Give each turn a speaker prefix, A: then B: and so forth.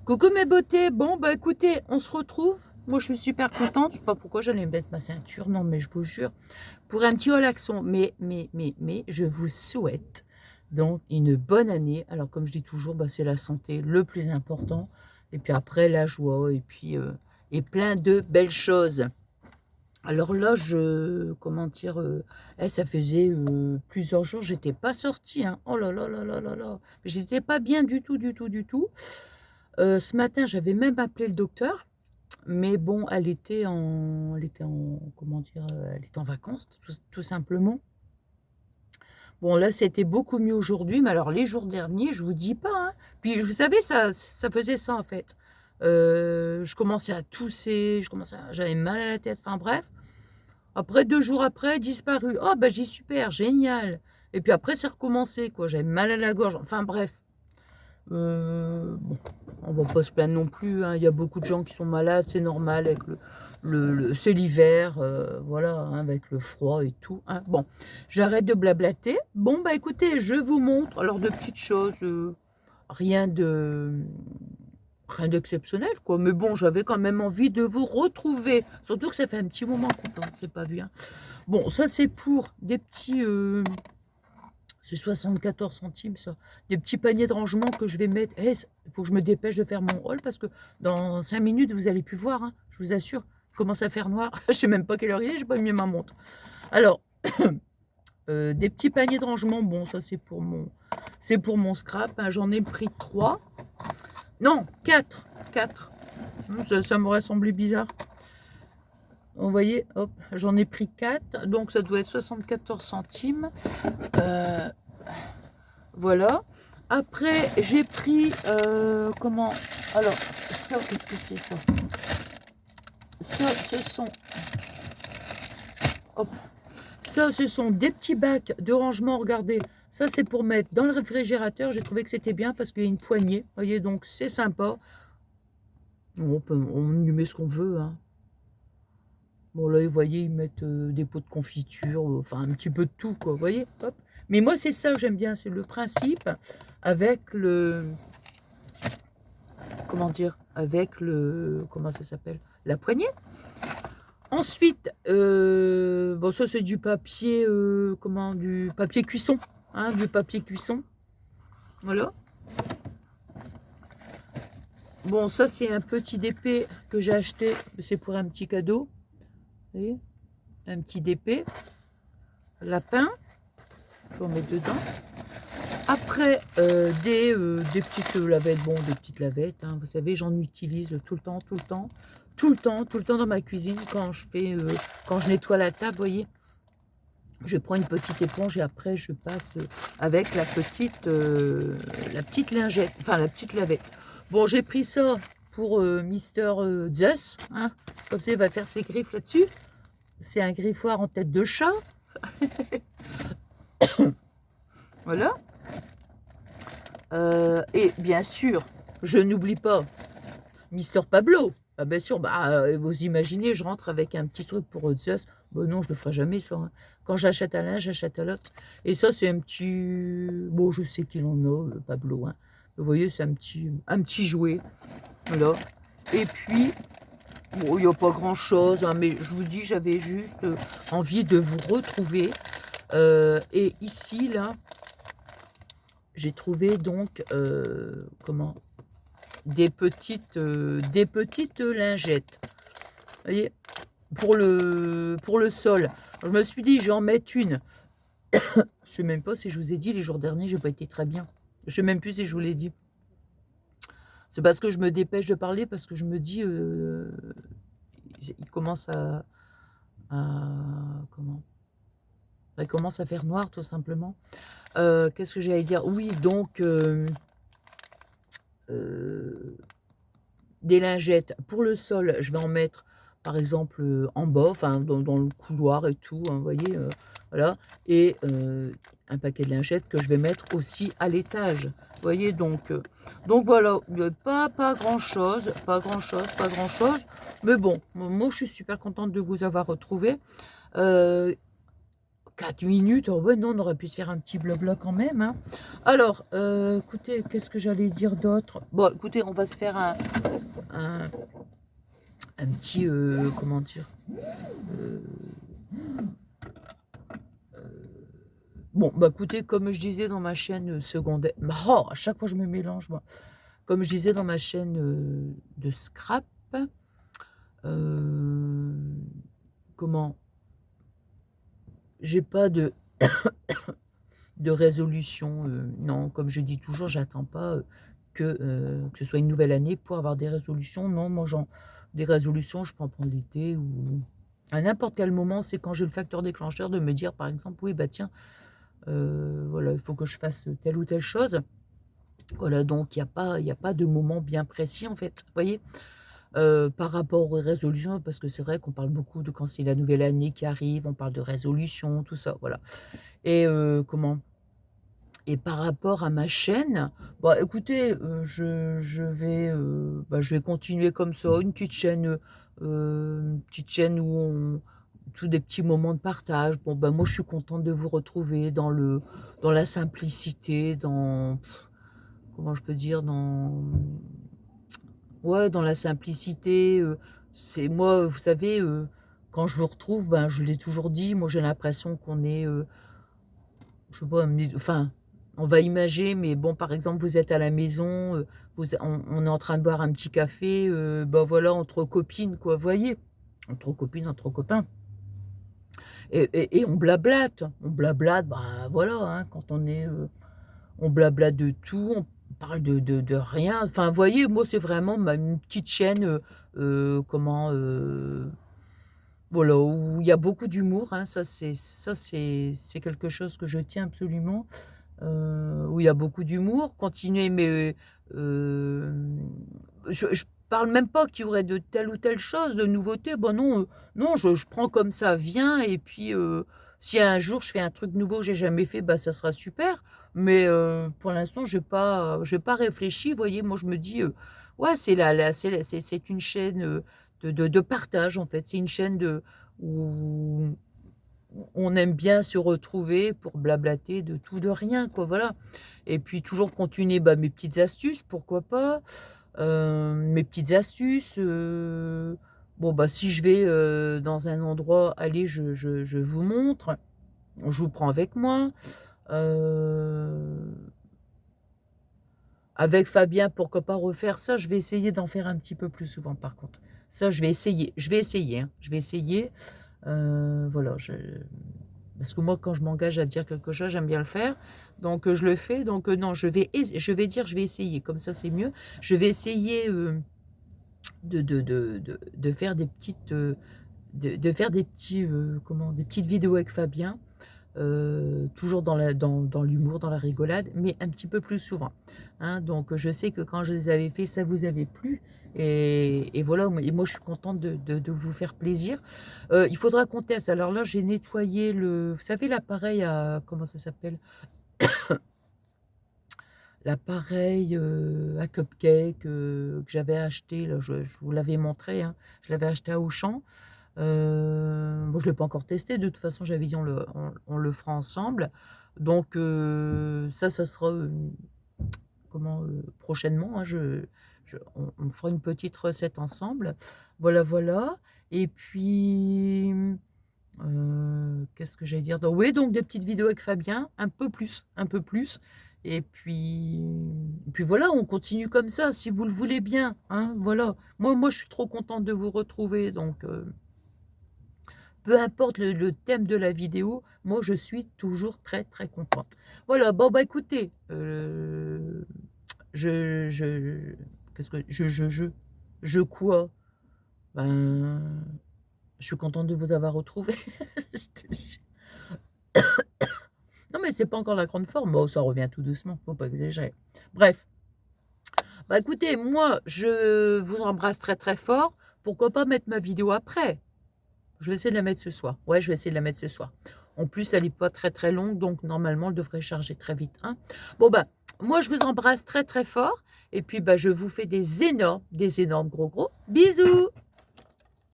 A: Coucou mes beautés, bon bah écoutez, on se retrouve. Moi je suis super contente, je sais pas pourquoi j'allais mettre ma ceinture, non mais je vous jure, pour un petit relaxon. Mais je vous souhaite donc une bonne année. Alors comme je dis toujours, bah, c'est la santé le plus important. Et puis après la joie et puis et plein de belles choses. Alors là, comment dire, ça faisait plusieurs jours, j'étais pas sortie, hein. Oh là là là là là là, j'étais pas bien du tout, du tout, du tout. Ce matin, j'avais même appelé le docteur, mais bon, elle était en comment dire? Elle était en vacances, tout simplement. Bon, là, c'était beaucoup mieux aujourd'hui, mais alors les jours derniers, je vous dis pas, hein. Puis vous savez, ça faisait ça, en fait. Je commençais à tousser, j'avais mal à la tête, enfin bref. Après 2 jours après, disparu. Oh bah, j'ai dit: «Super, génial» et puis après, c'est recommencé, quoi. J'avais mal à la gorge, enfin bref. Bon, on va pas se plaindre non plus, hein. Il y a beaucoup de gens qui sont malades, c'est normal avec le c'est l'hiver, voilà, hein, avec le froid et tout, hein. Bon, j'arrête de blablater. Bon, bah, écoutez, je vous montre alors de petites choses, rien de, rien d'exceptionnel, quoi. Mais bon, j'avais quand même envie de vous retrouver. Surtout que ça fait un petit moment qu'on ne s'est pas vu, hein. Bon, ça, c'est pour des petits, c'est 74 centimes ça. Des petits paniers de rangement que je vais mettre. Il faut que je me dépêche de faire mon haul parce que dans 5 minutes, vous allez plus voir, hein, je vous assure. Il commence à faire noir. Je sais même pas quelle heure il est, j'ai pas mis ma montre. Alors, des petits paniers de rangement, bon ça c'est pour mon scrap, hein, j'en ai pris 3. Non, 4, 4. Ça m'aurait semblé bizarre. Vous voyez, hop, j'en ai pris 4, donc ça doit être 74 centimes. Heu Voilà. Après, j'ai pris, comment? Alors, ça, qu'est-ce que c'est ça? Ça, ce sont hop, ça, ce sont des petits bacs de rangement, regardez. Ça, c'est pour mettre dans le réfrigérateur. J'ai trouvé que c'était bien parce qu'il y a une poignée, vous voyez? Donc c'est sympa. On y met ce qu'on veut, hein. Bon là, vous voyez, ils mettent, des pots de confiture, enfin un petit peu de tout, quoi, vous voyez? Hop. Mais moi, c'est ça que j'aime bien, c'est le principe avec le comment dire? Avec le comment ça s'appelle? La poignée. Ensuite, bon ça c'est du papier, du papier cuisson, hein, du papier cuisson, voilà. Bon ça c'est un petit DP que j'ai acheté, c'est pour un petit cadeau, vous voyez? Un petit DP, lapin, faut mettre dedans. Après, des petites, lavettes, bon des petites lavettes, hein, vous savez, j'en utilise tout le temps, tout le temps, tout le temps, tout le temps dans ma cuisine quand je nettoie la table, vous voyez? Je prends une petite éponge et après je passe, avec la petite lingette, enfin la petite lavette. Bon, j'ai pris ça pour, Mister, Zeus, hein, comme ça il va faire ses griffes là-dessus. C'est un griffoir en tête de chat, voilà. Et bien sûr, je n'oublie pas Mister Pablo. Ah bien sûr, bah, vous imaginez, je rentre avec un petit truc pour, Zeus. Bah non, je le ferai jamais ça, hein. Quand j'achète un linge, j'achète à l'autre et ça, c'est un petit bon, je sais qu'il en a, Pablo, hein. Vous voyez, c'est un petit jouet, voilà et puis, bon, il y a pas grand-chose, hein, mais je vous dis, j'avais juste, envie de vous retrouver, et ici, là, j'ai trouvé donc, comment? Des petites lingettes. Vous voyez? Pour le sol. Je me suis dit: «Je vais en mettre une». Je sais même pas si je vous ai dit les jours derniers, j'ai pas été très bien. Je sais même plus si je vous l'ai dit. C'est parce que je me dépêche de parler parce que je me dis, il commence à comment? Bah, il commence à faire noir tout simplement. Qu'est-ce que j'allais dire? Oui donc, heu des lingettes pour le sol, je vais en mettre, par exemple, en bas, enfin dans le couloir et tout, hein, vous voyez, voilà et un paquet de lingettes que je vais mettre aussi à l'étage. Vous voyez donc voilà, pas grand-chose, pas grand-chose, pas grand-chose, mais bon, moi je suis super contente de vous avoir retrouvés. Heu, 4 minutes, oh ouais, non, on aurait pu se faire un petit blabla quand même, hein. Alors, écoutez, qu'est-ce que j'allais dire d'autre? Bon, écoutez, on va se faire un un petit, comment dire? Heu Bon, bah, écoutez, comme je disais dans ma chaîne, secondaire oh, à chaque fois je me mélange moi. Comme je disais dans ma chaîne, de scrap, hem, comment? J'ai pas de résolution, non, comme je dis toujours, j'attends pas, que ce soit une nouvelle année pour avoir des résolutions. Non, moi j'en des résolutions, je peux en prendre l'été ou à n'importe quel moment. C'est quand j'ai le facteur déclencheur de me dire, par exemple: «Oui, bah, tiens, voilà, il faut que je fasse telle ou telle chose». Voilà, donc il y a pas de moment bien précis, en fait, vous voyez? Par rapport aux résolutions, parce que c'est vrai qu'on parle beaucoup de quand c'est la nouvelle année qui arrive, on parle de résolutions, tout ça, voilà. Et comment? Et par rapport à ma chaîne, bah, écoutez, je vais continuer comme ça, une petite chaîne où on tous des petits moments de partage. Bon, bah, moi, je suis contente de vous retrouver dans la simplicité, comment je peux dire? Ouais, dans la simplicité, c'est moi, vous savez, quand je vous retrouve, ben, je l'ai toujours dit, moi, j'ai l'impression qu'on est, je sais pas, enfin, on va imager, mais bon, par exemple, vous êtes à la maison, on est en train de boire un petit café, bah, voilà, entre copines, quoi, vous voyez? Entre copines, entre copains et on blablate, bah, voilà, hein, quand on blabla de tout, on parle de rien. Enfin, vous voyez, moi, c'est vraiment une petite chaîne, voilà, où il y a beaucoup d'humour, hein. Ça, c'est quelque chose que je tiens absolument, où il y a beaucoup d'humour. Continuer mais, je parle même pas qu'il y aurait de telle ou telle chose, de nouveauté. Bah, non, non, je prends comme ça vient et puis, si un jour je fais un truc nouveau que j'ai jamais fait, bah, ça sera super. Mais, pour l'instant, j'ai pas réfléchi. Vous voyez, moi, je me dis, ouais, c'est une chaîne, de partage, en fait. C'est une chaîne où on aime bien se retrouver pour blablater de tout, de rien, quoi, voilà. Et puis toujours continuer, bah, mes petites astuces, pourquoi pas? Mes petites astuces, bon, bah, si je vais, dans un endroit, allez, je vous montre, je vous prends avec moi. Heu, Avec Fabien, pourquoi pas refaire ça? Je vais essayer d'en faire un petit peu plus souvent, par contre. Ça, je vais essayer, hein, je vais essayer, voilà, parce que moi, quand je m'engage à dire quelque chose, j'aime bien le faire. Donc, je le fais. Donc, non, je vais essayer. Comme ça, c'est mieux. Je vais essayer, de faire des petites, de faire des petits, comment? Des petites vidéos avec Fabien, toujours dans l'humour, dans la rigolade, mais un petit peu plus souvent, hein. Donc, je sais que quand je les avais fait, ça vous avait plu et voilà, moi je suis contente de vous faire plaisir. Il faudra qu'on teste. Alors là, j'ai nettoyé vous savez l'appareil à comment ça s'appelle? L'appareil, à cupcake, que j'avais acheté là, je vous l'avais montré, hein. Je l'avais acheté à Auchan. Bon, je l'ai pas encore testé, de toute façon, j'avais dit on le fera ensemble. Donc, ça sera, comment, prochainement, hein, on fera une petite recette ensemble. Voilà, voilà. Et puis, qu'est-ce que j'allais dire? Donc oui, donc des petites vidéos avec Fabien, un peu plus. Et puis voilà, on continue comme ça, si vous le voulez bien, hein, voilà. Moi, je suis trop contente de vous retrouver, donc, peu importe le thème de la vidéo, moi je suis toujours très, très contente. Voilà, bon, bah, écoutez, je qu'est-ce que je quoi? Ben, je suis contente de vous avoir retrouvé. Je te jure. Non, mais c'est pas encore la grande forme. Bon, ça revient tout doucement, faut pas exagérer. Bref, bah, écoutez, moi je vous embrasse très, très fort. Pourquoi pas mettre ma vidéo après? Je vais essayer de la mettre ce soir. Ouais, je vais essayer de la mettre ce soir. En plus, elle est pas très, très longue, donc normalement, elle devrait charger très vite, hein. Bon, ben, moi, je vous embrasse très, très fort et puis, bah, je vous fais des énormes gros, gros bisous!